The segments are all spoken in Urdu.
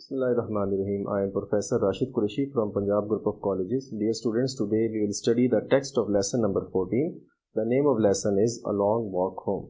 Bismillahirrahmanirrahim. I am Professor Rashid Qureshi from Punjab Group of Colleges. Dear students, today we will study the text of lesson number 14. The name of lesson is A Long Walk Home.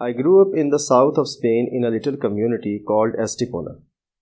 I grew up in the south of Spain in a little community called Estepona.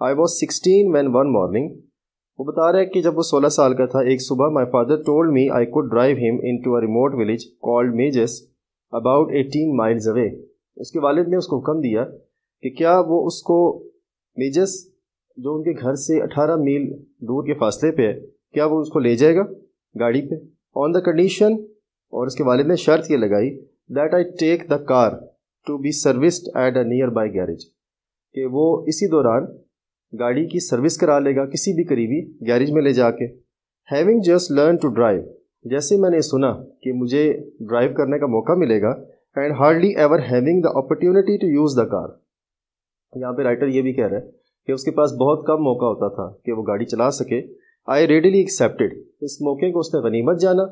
I was 16 when one morning, وہ بتا رہا ہے کہ جب وہ 16 سال کا تھا ایک صبح my father told me I could drive him into a remote village called Mejes about 18 miles away. اس کے والد نے اس کو حکم دیا کہ کیا وہ اس کو میجس جو ان کے گھر سے 18 میل دور کے فاصلے پہ ہے کیا وہ اس کو لے جائے گا گاڑی پہ on the condition، اور اس کے والد نے شرط یہ لگائی that I take the car to be serviced at a nearby garage، کہ وہ اسی دوران گاڑی کی سروس کرا لے گا کسی بھی قریبی گیریج میں لے جا کے. Having just learn to drive, جیسے میں نے سنا کہ مجھے ڈرائیو کرنے کا موقع ملے گا and hardly ever having the opportunity to use the car. یہاں پہ رائٹر یہ بھی کہہ رہا ہے کہ اس کے پاس بہت کم موقع ہوتا تھا کہ وہ گاڑی چلا سکے. آئی ریڈیلی ایکسیپٹڈ، اس موقع کو اس نے غنیمت جانا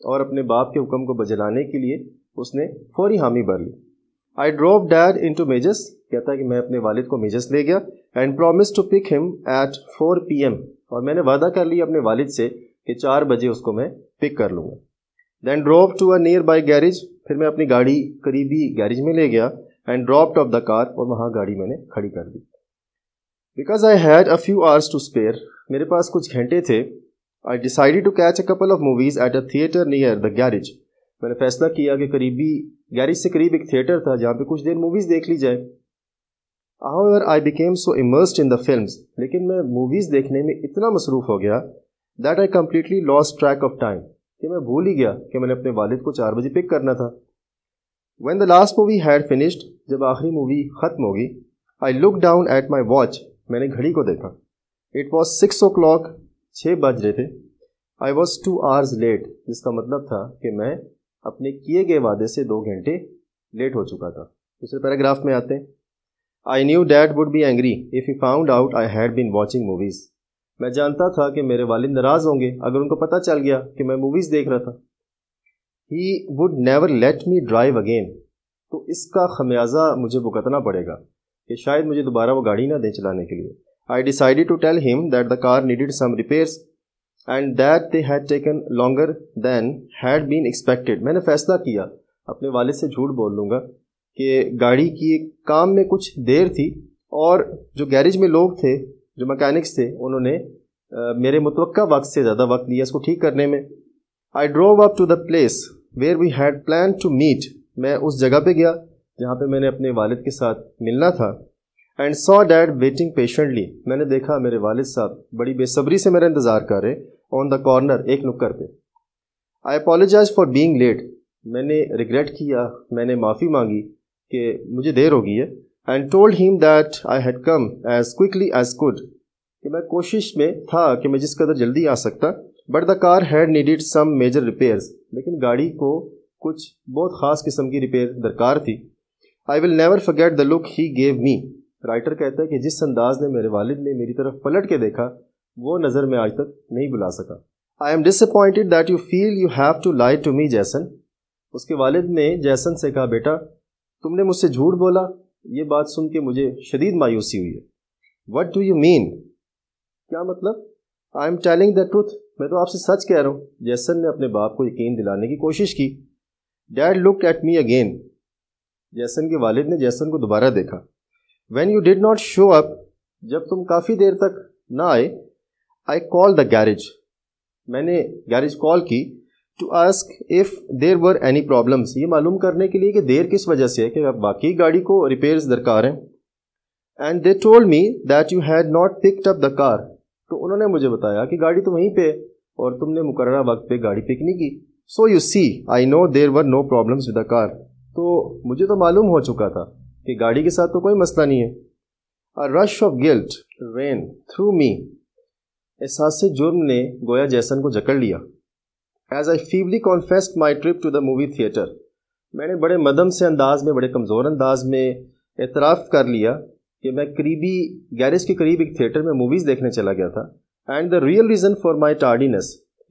اور اپنے باپ کے حکم کو بجلانے کے لیے اس نے فوری حامی بھر لی. آئی ڈروپ ڈیڈ انٹو میجس، کہتا ہے کہ میں اپنے والد کو میجس لے گیا اینڈ پرومس ٹو پک ہم ایٹ 4 PM، اور میں نے وعدہ کر لیا اپنے والد سے کہ 4 بجے اس کو میں پک کر لوں گا. Then drop to a nearby garage, پھر میں اپنی گاڑی قریبی گیریج میں لے گیا and dropped off the car, اور وہاں گاڑی میں نے کھڑی کر دی. Because I had a few hours to spare, میرے پاس کچھ گھنٹے تھے. I decided to catch a couple of movies at a theatre near the garage, میں نے فیصلہ کیا کہ قریبی گیریج سے قریب ایک تھیٹر تھا جہاں پہ کچھ دیر موویز دیکھ لی جائے. However, I became so immersed in the films، لیکن میں موویز دیکھنے میں اتنا مصروف ہو گیا that I completely lost track of time، کہ میں بھول ہی گیا کہ میں نے اپنے والد کو 4 بجے پک کرنا تھا. When the last movie had finished، جب آخری مووی ختم ہوگی I looked down at my watch، میں نے گھڑی کو دیکھا. It was 6 o'clock، 6 بج رہے تھے. I was 2 hours late، جس کا مطلب تھا کہ میں اپنے کیے گئے وعدے سے 2 گھنٹے لیٹ ہو چکا تھا. دوسرے پیراگراف میں آتے ہیں. I knew Dad would be angry if he found out I had been watching movies، میں جانتا تھا کہ میرے والد ناراض ہوں گے اگر ان کو پتہ چل گیا کہ میں موویز دیکھ رہا تھا. He would never let me drive again، تو اس کا خمیازہ مجھے بھگتنا پڑے گا کہ شاید مجھے دوبارہ وہ گاڑی نہ دیں چلانے کے لیے. I decided to tell him that the car needed some repairs and that they had taken longer than had been expected، میں نے فیصلہ کیا اپنے والد سے جھوٹ بول لوں گا کہ گاڑی کی کام میں کچھ دیر تھی اور جو گیریج میں لوگ تھے جو مکینکس تھے انہوں نے میرے متوقع وقت سے زیادہ وقت لیا اس کو ٹھیک کرنے میں. I drove up to the place where we had planned to meet، میں اس جگہ پہ گیا جہاں پہ میں نے اپنے والد کے ساتھ ملنا تھا. And saw Dad waiting patiently، میں نے دیکھا میرے والد صاحب بڑی بے صبری سے میرا انتظار کر رہے on the corner، ایک نکر پہ. I apologized for being late، میں نے ریگریٹ کیا، میں نے معافی مانگی کہ مجھے دیر ہو گئی ہے. And told him that I had come as quickly as could, کہ میں کوشش میں تھا کہ میں جس قدر جلدی آ سکتا. But the car had needed some major repairs, لیکن گاڑی کو کچھ بہت خاص قسم کی ریپیئر درکار تھی. I will never forget the look he gave me, writer کہتا ہے کہ جس انداز نے میرے والد نے میری طرف پلٹ کے دیکھا وہ نظر میں آج تک نہیں بھلا سکا. I am disappointed that you feel you have to lie to me Jason, اس کے والد نے جیسن سے کہا بیٹا تم نے مجھ سے جھوٹ بولا. یہ بات سن کے مجھے شدید مایوسی ہوئی ہے. وٹ ڈو یو مین، کیا مطلب؟ I am telling the truth, میں تو آپ سے سچ کہہ رہا ہوں. جیسن نے اپنے باپ کو یقین دلانے کی کوشش کی. Dad look at me again, Jason کے والد نے جیسن کو دوبارہ دیکھا. When you did not show up, جب تم کافی دیر تک نہ آئے. آئی کال دا گیریج، میں نے گیریج کال کی to ask if there were any problems, یہ معلوم کرنے کے لیے کہ دیر کس وجہ سے ہے، کہ باقی گاڑی کو ریپیئرز درکار ہیں. And they told me that you had not picked up the car, تو انہوں نے مجھے بتایا کہ گاڑی تو وہیں پہ اور تم نے مقررہ وقت پہ گاڑی پک نہیں کی. So you see I know there were no problems with the car, تو مجھے تو معلوم ہو چکا تھا کہ گاڑی کے ساتھ تو کوئی مسئلہ نہیں ہے. A rush of guilt ran through me، احساس جرم نے گویا جیسن کو جکڑ لیا. As I feebly confessed my trip to the movie theater، میں نے بڑے مدم سے انداز میں، بڑے کمزور انداز میں اعتراف کر لیا کہ میں قریبی گیریج کے قریب ایک تھیٹر میں موویز دیکھنے چلا گیا تھا. And the real reason for my tardiness,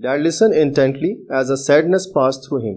Dad listened intently as a sadness passed through him.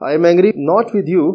I am angry not with you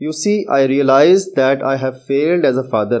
You see, I realize that I have failed as a father.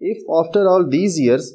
If after all these years,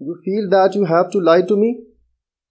you feel that you have to lie to me,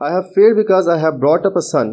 I have failed because I have brought up a son.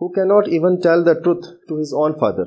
who cannot even tell the truth to his own father,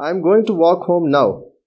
I am going to walk home now.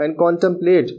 and contemplate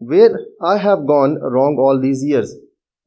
where I have gone wrong all these years.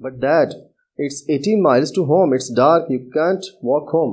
But Dad, it's 18 miles to home. It's dark. You can't walk home.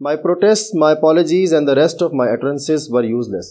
My protests, my apologies and the rest of my utterances were useless.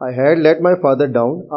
I had let my father down.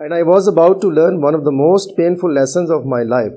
And I was about to learn one of the most painful lessons of my life.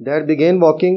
Dad began walking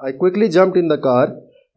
I quickly jumped in the car.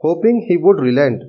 hoping he would relent.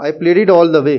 I pleaded all the way.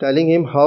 Telling him how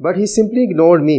But he simply ignored me.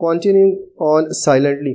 Continuing on silently.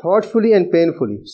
Thoughtfully and painfully.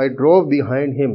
I drove behind him.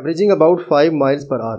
Averaging about 5 miles per hour.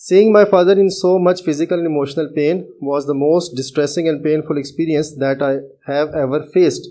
Seeing my father in so much physical and emotional pain was the most distressing and painful experience that I have ever faced.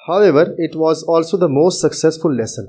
However, it was also the most successful lesson.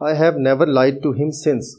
I have never lied to him since.